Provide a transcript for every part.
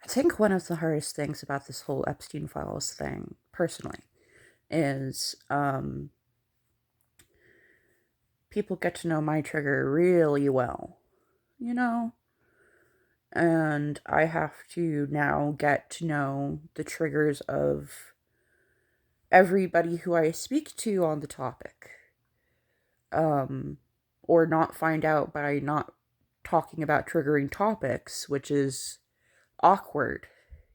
think one of the hardest things about this whole Epstein Files thing, personally, is people get to know my trigger really well, you know? And I have to now get to know the triggers of everybody who I speak to on the topic. Um, or not find out by not talking about triggering topics, which is awkward.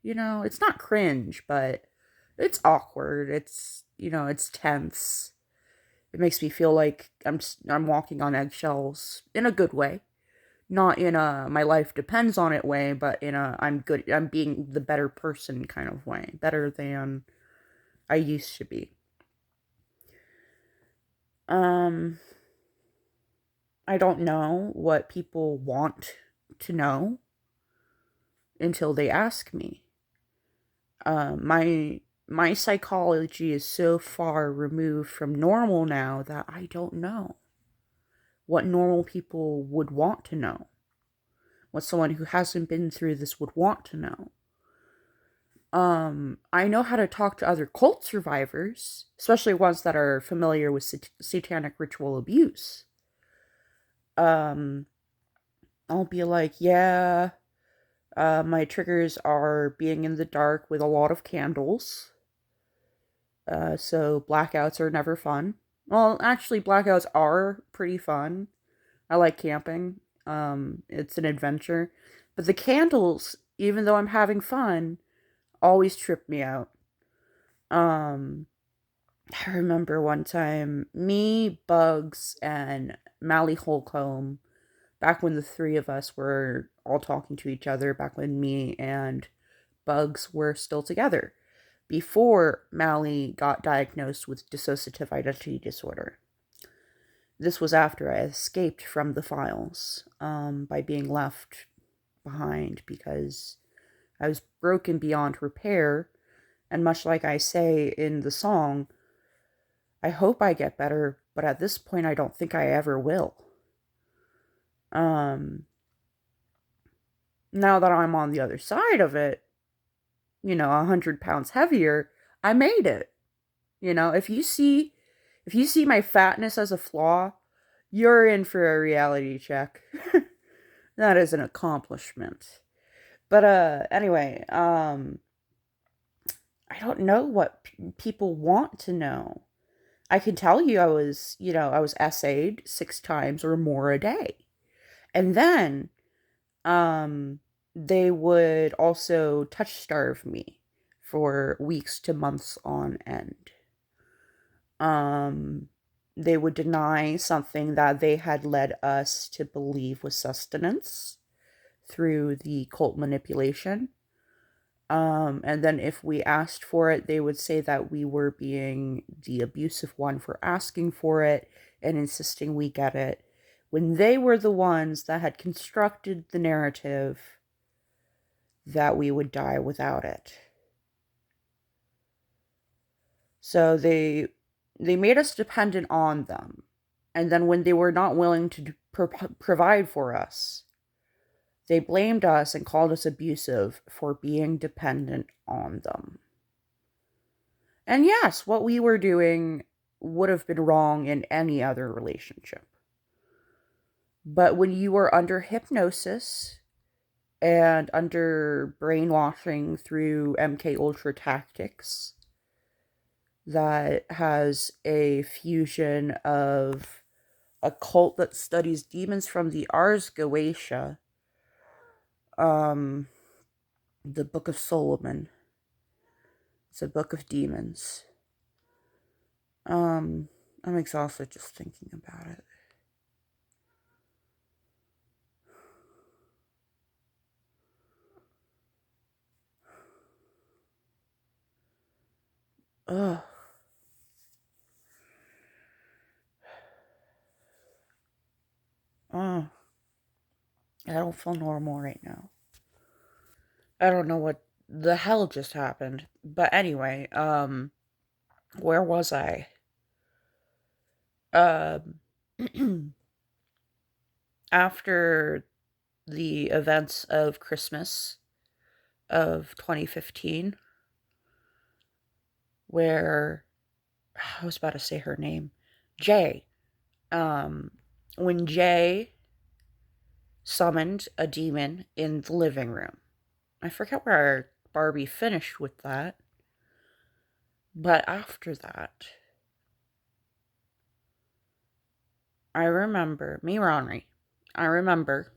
It's not cringe, but it's awkward. It's tense. It makes me feel like I'm walking on eggshells in a good way. Not in a my life depends on it way, but in a I'm being the better person kind of way. Better than I used to be. Um I don't know what people want to know until they ask me. My psychology is so far removed from normal now that I don't know what normal people would want to know, what someone who hasn't been through this would want to know. I know how to talk to other cult survivors, especially ones that are familiar with satanic ritual abuse. Um, I'll be like, yeah, my triggers are being in the dark with a lot of candles. So blackouts are never fun. Well, actually, blackouts are pretty fun. I like camping. It's an adventure. But the candles, even though I'm having fun, always trip me out. Um, I remember one time, me, Bugs, and Mally Holcomb, back when the three of us were all talking to each other, back when me and Bugs were still together, before Mally got diagnosed with dissociative identity disorder. This was after I escaped from the files by being left behind because I was broken beyond repair. And much like I say in the song, I hope I get better, but at this point, I don't think I ever will. Um, Now that I'm on the other side of it, 100 pounds heavier, I made it. If you see my fatness as a flaw, you're in for a reality check. That is an accomplishment. But anyway, I don't know what people want to know. I can tell you I was essayed 6 times or more a day. And then um they would also touch starve me for weeks to months on end. Um they would deny something that they had led us to believe was sustenance through the cult manipulation. And then if we asked for it, they would say that we were being the abusive one for asking for it and insisting we get it, when they were the ones that had constructed the narrative that we would die without it. So they made us dependent on them. And then when they were not willing to provide for us, they blamed us and called us abusive for being dependent on them. And yes, what we were doing would have been wrong in any other relationship. But when you are under hypnosis and under brainwashing through MK Ultra tactics that has a fusion of a cult that studies demons from the Ars Goetia, um, the Book of Solomon. It's a book of demons. Um, I'm exhausted just thinking about it. Ugh. Oh, I don't feel normal right now. I don't know what the hell just happened. But anyway, where was I? Um, After the events of Christmas, of 2015, where I was about to say her name, Jay. When Jay summoned a demon in the living room. I forget where Barbie finished with that. But after that, I remember, me, Ronry, I remember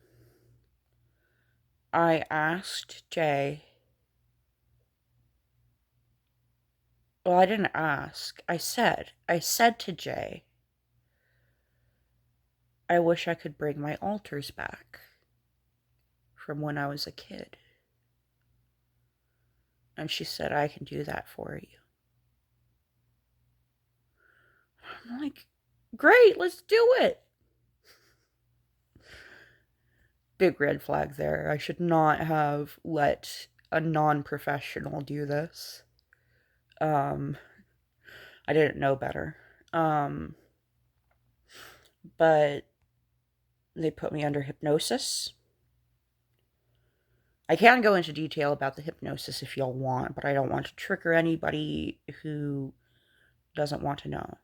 I asked Jay, well, I didn't ask, I said to Jay, I wish I could bring my altars back from when I was a kid. And she said, I can do that for you. I'm like, great, let's do it. Big red flag there. I should not have let a non-professional do this. I didn't know better. But they put me under hypnosis. I can go into detail about the hypnosis if y'all want, but I don't want to trigger anybody who doesn't want to know.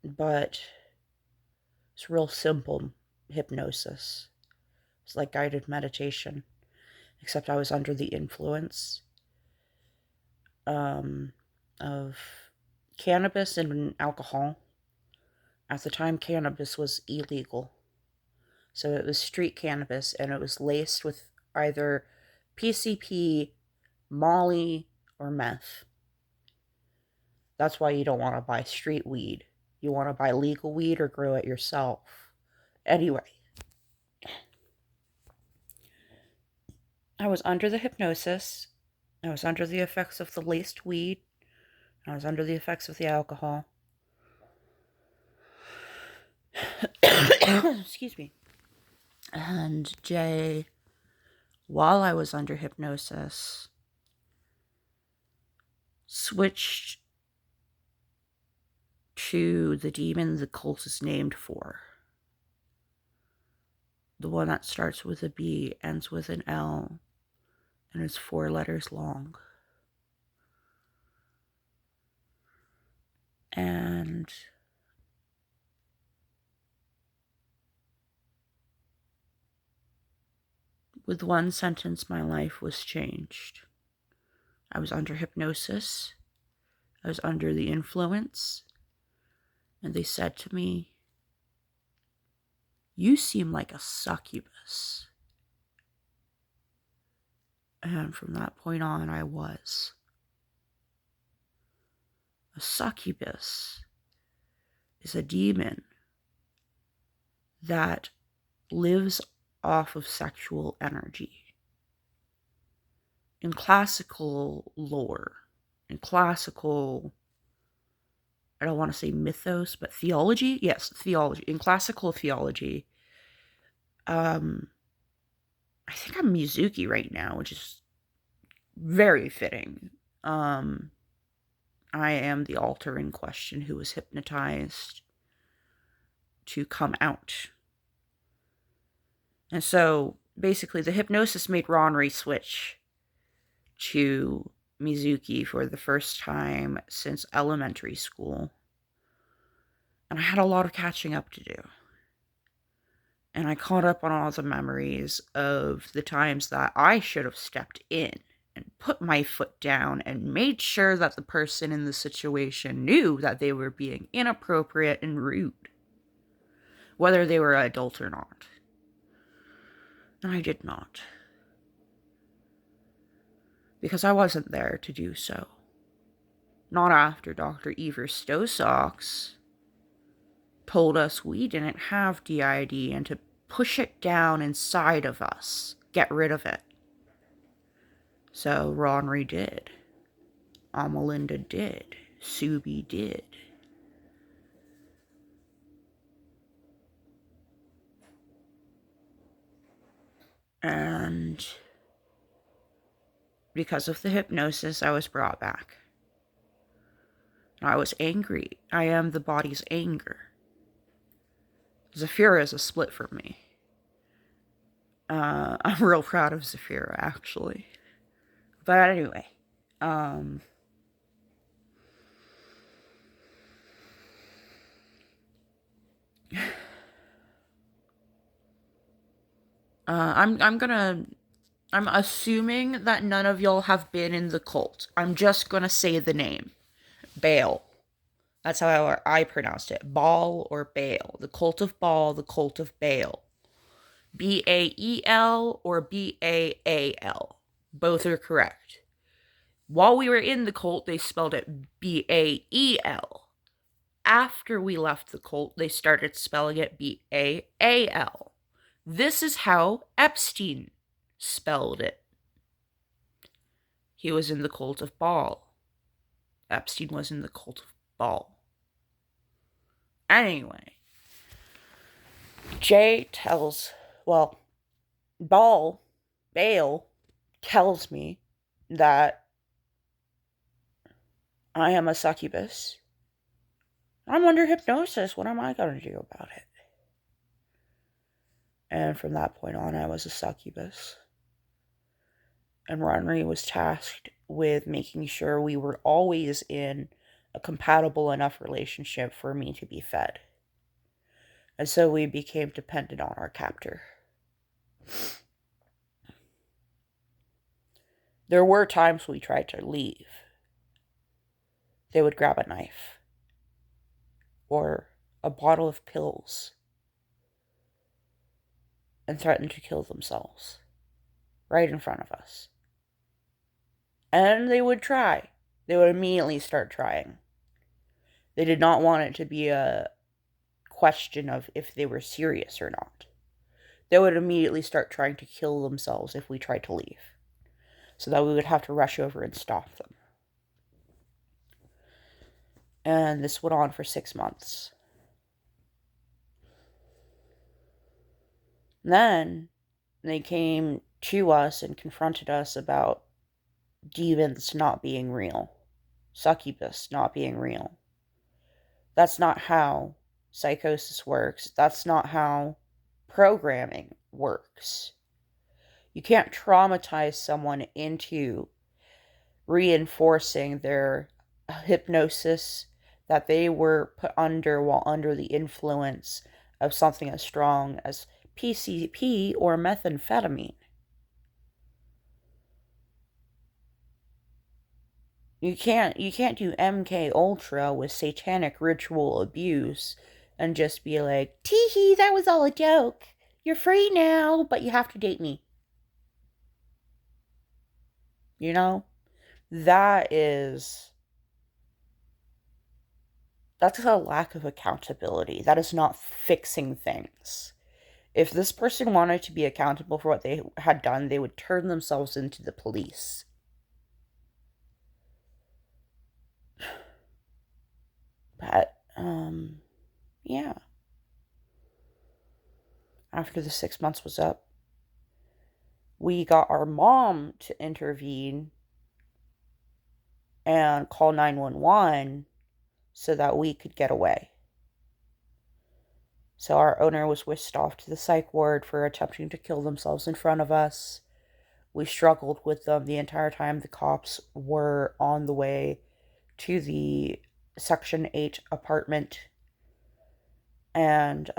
But it's real simple hypnosis. It's like guided meditation, except I was under the influence of cannabis and alcohol. At the time, cannabis was illegal. So it was street cannabis, and it was laced with either PCP, Molly, or meth. That's why you don't want to buy street weed. You want to buy legal weed or grow it yourself. Anyway, I was under the hypnosis. I was under the effects of the laced weed. I was under the effects of the alcohol. Excuse me. And Jay, while I was under hypnosis, switched to the demon the cult is named for. The one that starts with a B, ends with an L, and is 4 letters long. And with one sentence, my life was changed. I was under hypnosis. I was under the influence. And they said to me, you seem like a succubus. And from that point on, I was. A succubus is a demon that lives off of sexual energy. In classical lore, in classical, I don't want to say mythos, but theology? Yes, theology. In classical theology, I think I'm Mizuki right now, which is very fitting. I am the altar in question who was hypnotized to come out. And so, basically, the hypnosis made Ronry switch to Mizuki for the first time since elementary school. And I had a lot of catching up to do. And I caught up on all the memories of the times that I should have stepped in and put my foot down and made sure that the person in the situation knew that they were being inappropriate and rude, whether they were an adult or not. And I did not. Because I wasn't there to do so. Not after Dr. Evers Stosocks told us we didn't have DID and to push it down inside of us. Get rid of it. So Ronry did. Amalinda did. Subi did. And because of the hypnosis, I was brought back. I was angry. I am the body's anger. Zafira is a split for me. I'm real proud of Zafira, actually. But anyway, um, I'm assuming that none of y'all have been in the cult. I'm just gonna say the name. Baal. That's how I pronounced it. Baal or Baal. The cult of Baal, the cult of Baal. Bael or Baal. Both are correct. While we were in the cult, they spelled it Bael. After we left the cult, they started spelling it Baal. This is how Epstein spelled it. He was in the cult of Baal. Epstein was in the cult of Baal. Anyway, Jay tells, well, Baal tells me that I am a succubus. I'm under hypnosis. What am I going to do about it? And from that point on, I was a succubus. And Ronry was tasked with making sure we were always in a compatible enough relationship for me to be fed. And so we became dependent on our captor. There were times we tried to leave. They would grab a knife or a bottle of pills and threaten to kill themselves right in front of us. And they would try. They would immediately start trying. They did not want it to be a question of if they were serious or not. They would immediately start trying to kill themselves if we tried to leave, so that we would have to rush over and stop them. And this went on for 6 months. Then they came to us and confronted us about demons not being real, succubus not being real. That's not how psychosis works. That's not how programming works. You can't traumatize someone into reinforcing their hypnosis that they were put under while under the influence of something as strong as PCP or methamphetamine. You can't do MK Ultra with satanic ritual abuse and just be like, "Tee-hee, that was all a joke. You're free now, but you have to date me." You know? That's a lack of accountability. That is not fixing things. If this person wanted to be accountable for what they had done, they would turn themselves into the police. But, yeah. After the 6 months was up, we got our mom to intervene and call 911 so that we could get away. So our owner was whisked off to the psych ward for attempting to kill themselves in front of us. We struggled with them the entire time the cops were on the way to the Section 8 apartment. And,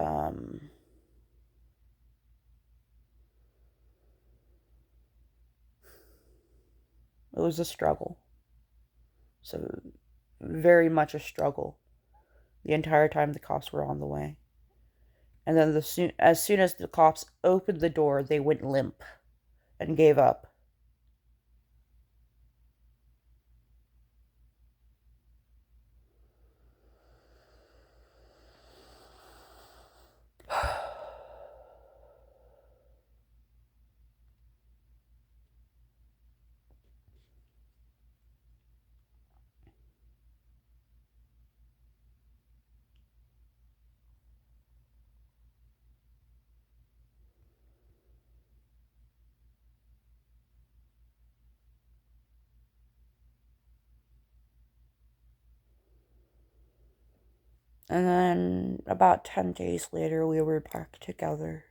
it was a struggle. So, very much a struggle the entire time the cops were on the way. And then as soon as the cops opened the door, they went limp and gave up. And then about 10 days later, we were back together.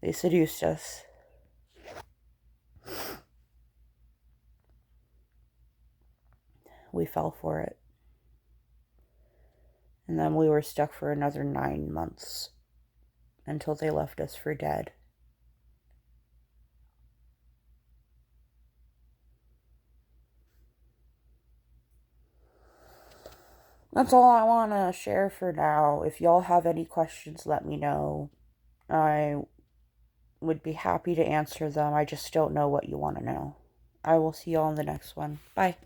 They seduced us. We fell for it. And then we were stuck for another 9 months until they left us for dead. That's all I want to share for now. If y'all have any questions, let me know. I would be happy to answer them. I just don't know what you want to know. I will see y'all in the next one. Bye.